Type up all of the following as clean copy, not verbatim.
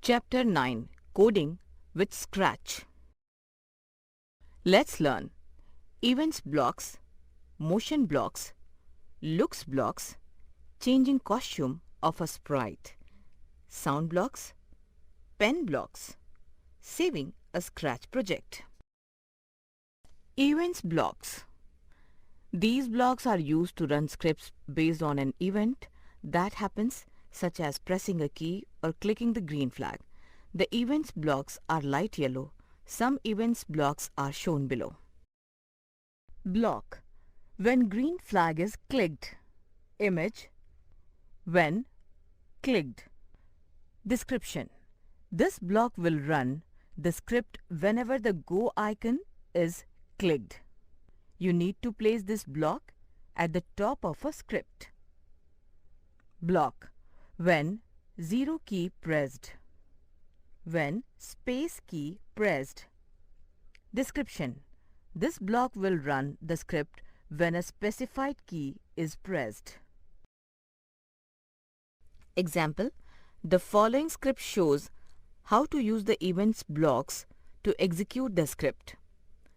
Chapter 9 Coding with Scratch. Let's learn events blocks, motion blocks, looks blocks, changing costume of a sprite, sound blocks, pen blocks, saving a Scratch project. Events blocks. These blocks are used to run scripts based on an event that happens, such as pressing a key or clicking the green flag. The events blocks are light yellow. Some events blocks are shown below. Block. When green flag is clicked. Image. When clicked. Description. This block will run the script whenever the go icon is clicked. You need to place this block at the top of a script. Block. When 0 key pressed. When space key pressed. Description. This block will run the script when a specified key is pressed. Example. The following script shows how to use the events blocks to execute the script.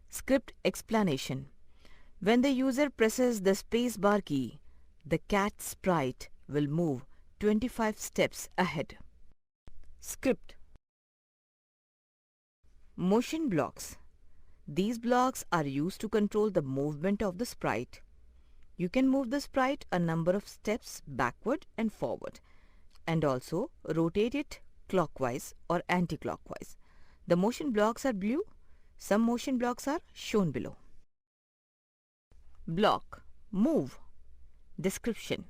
Script explanation. When the user presses the spacebar key, the cat sprite will move 25 steps ahead. Script. Motion blocks. These blocks are used to control the movement of the sprite. You can move the sprite a number of steps backward and forward, and also rotate it clockwise or anti-clockwise. The motion blocks are blue. Some motion blocks are shown below. Block. Move. Description.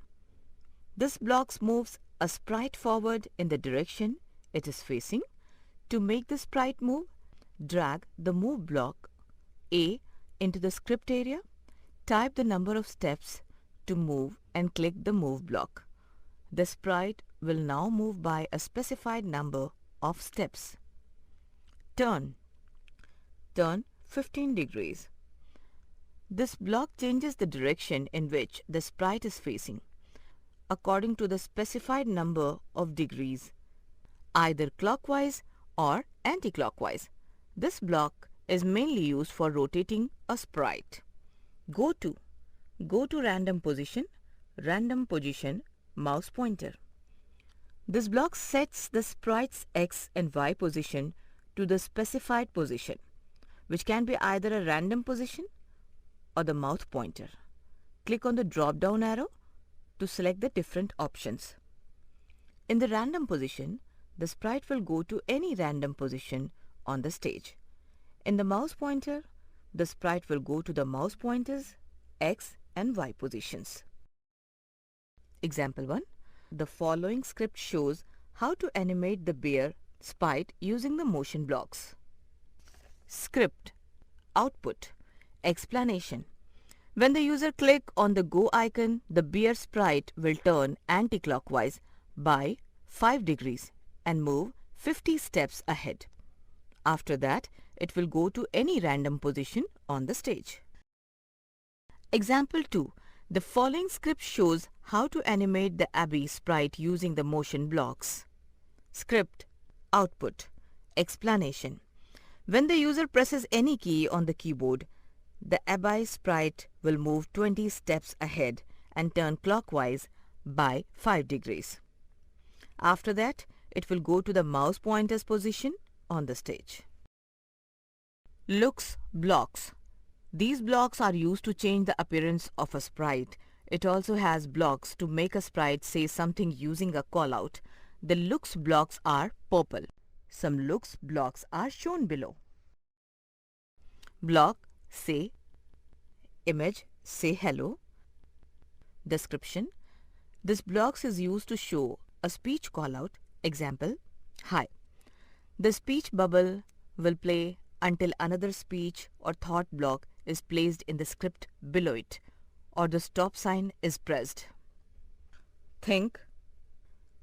This block moves a sprite forward in the direction it is facing. To make the sprite move, drag the move block A into the script area, type the number of steps to move and click the move block. The sprite will now move by a specified number of steps. Turn. Turn 15 degrees. This block changes the direction in which the sprite is facing according to the specified number of degrees, either clockwise or anti-clockwise. This block is mainly used for rotating a sprite. Go to random position, mouse pointer. This block sets the sprite's X and Y position to the specified position, which can be either a random position or the mouse pointer. Click on the drop-down arrow to select the different options. In the random position, the sprite will go to any random position on the stage. In the mouse pointer, the sprite will go to the mouse pointer's X and Y positions. Example 1. The following script shows how to animate the bear sprite using the motion blocks. Script. Output. Explanation. When the user clicks on the go icon, the bear sprite will turn anti-clockwise by 5 degrees and move 50 steps ahead. After that, it will go to any random position on the stage. Example 2. The following script shows how to animate the Abby sprite using the motion blocks. Script. Output. Explanation. When the user presses any key on the keyboard, the Abby sprite will move 20 steps ahead and turn clockwise by 5 degrees. After that, it will go to the mouse pointer's position on the stage. Looks blocks. These blocks are used to change the appearance of a sprite. It also has blocks to make a sprite say something using a callout. The looks blocks are purple. Some looks blocks are shown below. Block say, image say hello. Description. This block is used to show a speech callout. Example, hi. The speech bubble will play until another speech or thought block is placed in the script below it, or the stop sign is pressed. Think.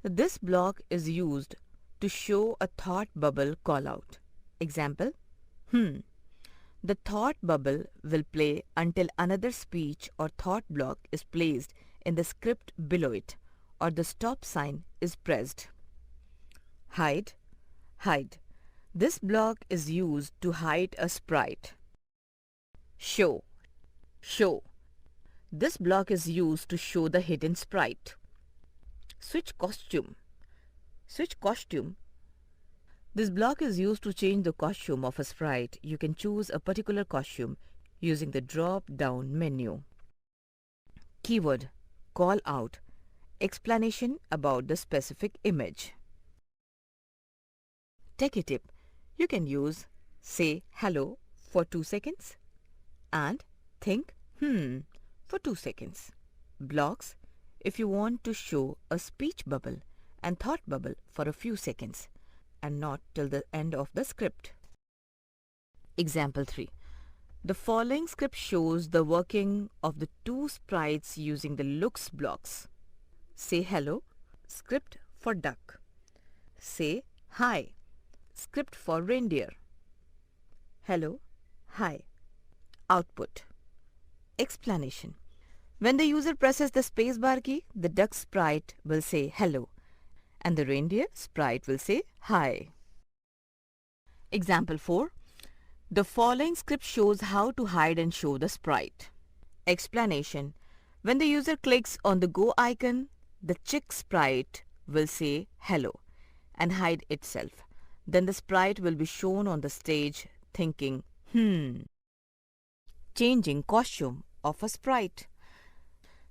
This block is used to show a thought bubble callout. Example, The thought bubble will play until another speech or thought block is placed in the script below it, or the stop sign is pressed. Hide. Hide. This block is used to hide a sprite. Show. Show. This block is used to show the hidden sprite. Switch costume. Switch costume. This block is used to change the costume of a sprite. You can choose a particular costume using the drop-down menu. Keyword. Call out. Explanation about the specific image. Techie tip. You can use say hello for 2 seconds and think for 2 seconds. Blocks. If you want to show a speech bubble and thought bubble for a few seconds and not till the end of the script. Example 3. The following script shows the working of the two sprites using the looks blocks. Say hello, script for duck. Say hi, script for reindeer. Hello, hi. Output. Explanation. When the user presses the spacebar key, the duck sprite will say hello and the reindeer sprite will say hi. Example 4. The following script shows how to hide and show the sprite. Explanation. When the user clicks on the go icon, the chick sprite will say hello and hide itself. Then the sprite will be shown on the stage thinking, Changing costume of a sprite.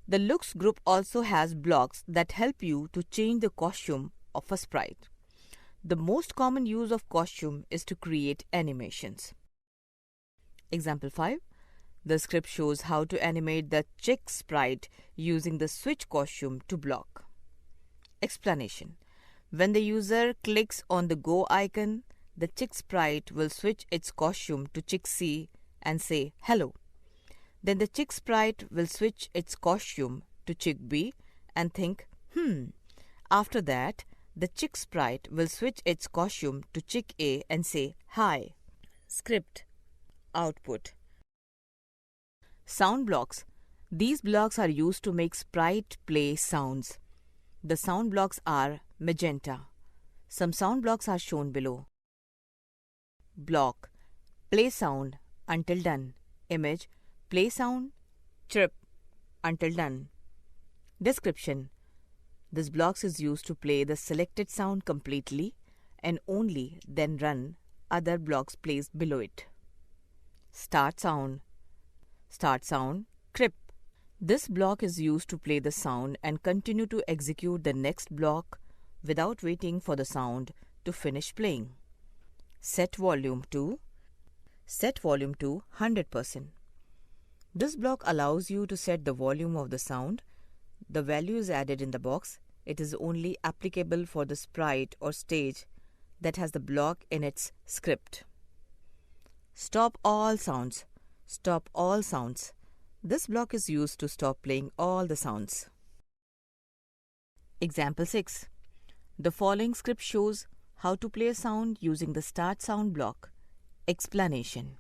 The looks group also has blocks that help you to change the costume of a sprite. The most common use of costume is to create animations. Example 5. The script shows how to animate the chick sprite using the switch costume to block. Explanation. When the user clicks on the go icon, the chick sprite will switch its costume to chick C and say hello. Then the chick sprite will switch its costume to chick B and think, After that, the chick sprite will switch its costume to chick A and say hi. Script. Output. Sound blocks. These blocks are used to make sprite play sounds. The sound blocks are magenta. Some sound blocks are shown below. Block. Play sound until done. Image. Play sound, chirp until done. Description. This block is used to play the selected sound completely and only then run other blocks placed below it. Start sound. Start sound, crip. This block is used to play the sound and continue to execute the next block without waiting for the sound to finish playing. Set volume to 100%. This block allows you to set the volume of the sound. The value is added in the box. It is only applicable for the sprite or stage that has the block in its script. Stop all sounds. Stop all sounds. This block is used to stop playing all the sounds. Example 6. The following script shows how to play a sound using the start sound block. Explanation.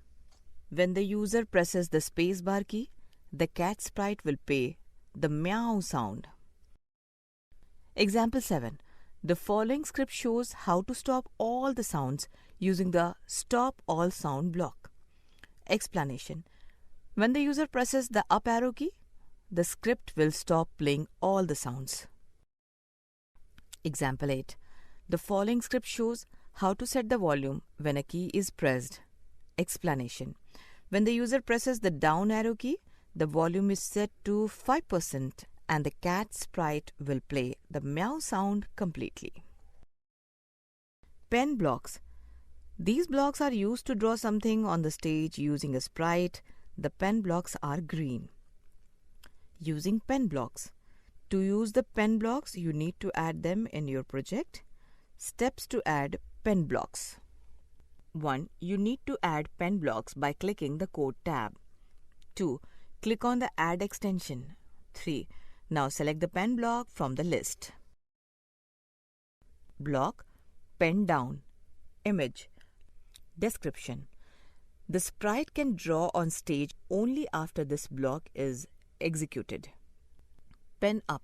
When the user presses the spacebar key, the cat sprite will play the meow sound. Example 7. The following script shows how to stop all the sounds using the stop all sound block. Explanation. When the user presses the up arrow key, the script will stop playing all the sounds. Example 8. The following script shows how to set the volume when a key is pressed. Explanation. When the user presses the down arrow key, the volume is set to 5% and the cat sprite will play the meow sound completely. Pen blocks. These blocks are used to draw something on the stage using a sprite. The pen blocks are green. Using pen blocks. To use the pen blocks, you need to add them in your project. Steps to add pen blocks. 1. You need to add pen blocks by clicking the Code tab. 2. Click on the Add extension. 3. Now select the pen block from the list. Block. Pen down. Image. Description. The sprite can draw on stage only after this block is executed. Pen up.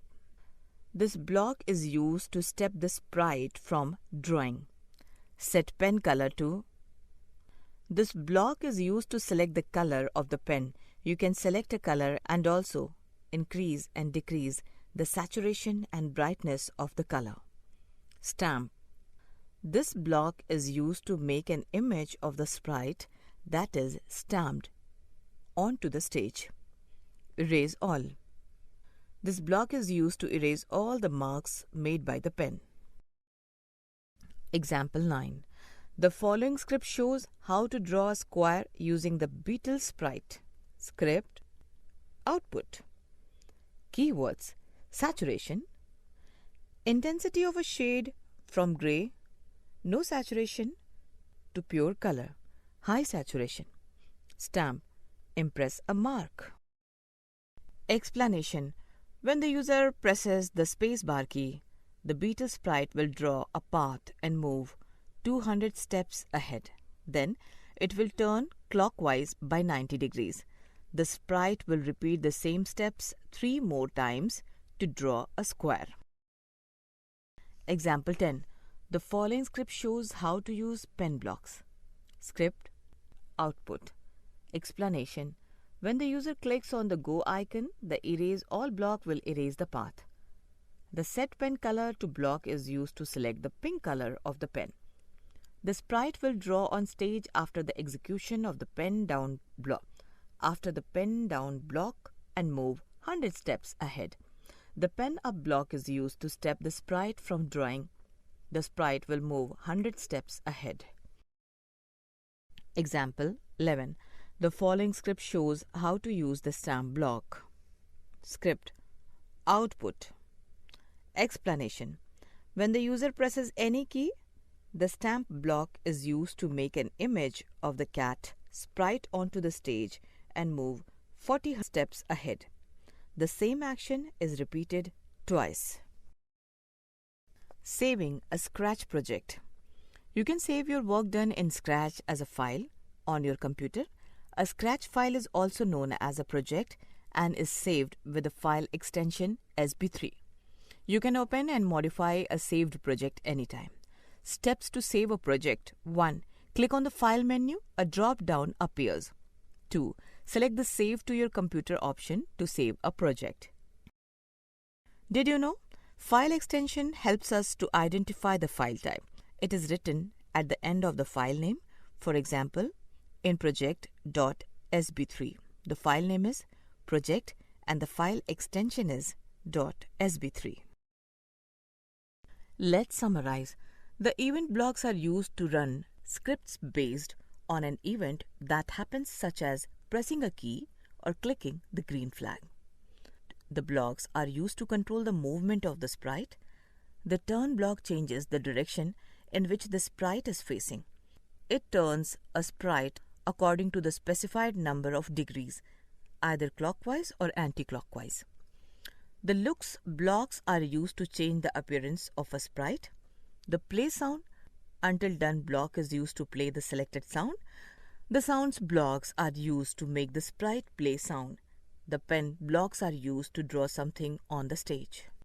This block is used to stop the sprite from drawing. Set pen color to. This block is used to select the color of the pen. You can select a color and also increase and decrease the saturation and brightness of the color. Stamp. This block is used to make an image of the sprite that is stamped onto the stage. Erase all. This block is used to erase all the marks made by the pen. Example 9. The following script shows how to draw a square using the Beetle sprite. Script. Output. Keywords: saturation, intensity of a shade from gray, no saturation, to pure color, high saturation. Stamp. Impress a mark. Explanation: when the user presses the spacebar key, the Beetle sprite will draw a path and move 200 steps ahead. Then it will turn clockwise by 90 degrees. The sprite will repeat the same steps 3 more times to draw a square. Example 10. The following script shows how to use pen blocks. Script. Output. Explanation: when the user clicks on the Go icon, the Erase All block will erase the path. The Set Pen Color to block is used to select the pink color of the pen. The sprite will draw on stage after the execution of the pen down block. After the pen down block and move 100 steps ahead. The pen up block is used to stop the sprite from drawing. The sprite will move 100 steps ahead. Example 11. The following script shows how to use the stamp block. Script. Output. Explanation: when the user presses any key, the stamp block is used to make an image of the cat sprite onto the stage and move 40 steps ahead. The same action is repeated twice. Saving a Scratch project. You can save your work done in Scratch as a file on your computer. A Scratch file is also known as a project and is saved with the file extension SB3. You can open and modify a saved project anytime. Steps to save a project. 1. Click on the File menu. A drop-down appears. 2. Select the Save to your computer option to save a project. Did you know? File extension helps us to identify the file type. It is written at the end of the file name. For example, in project.sb3, the file name is project and the file extension is .sb3. Let's summarize. The event blocks are used to run scripts based on an event that happens, such as pressing a key or clicking the green flag. The blocks are used to control the movement of the sprite. The turn block changes the direction in which the sprite is facing. It turns a sprite according to the specified number of degrees, either clockwise or anti-clockwise. The looks blocks are used to change the appearance of a sprite. The play sound until done block is used to play the selected sound. The sounds blocks are used to make the sprite play sound. The pen blocks are used to draw something on the stage.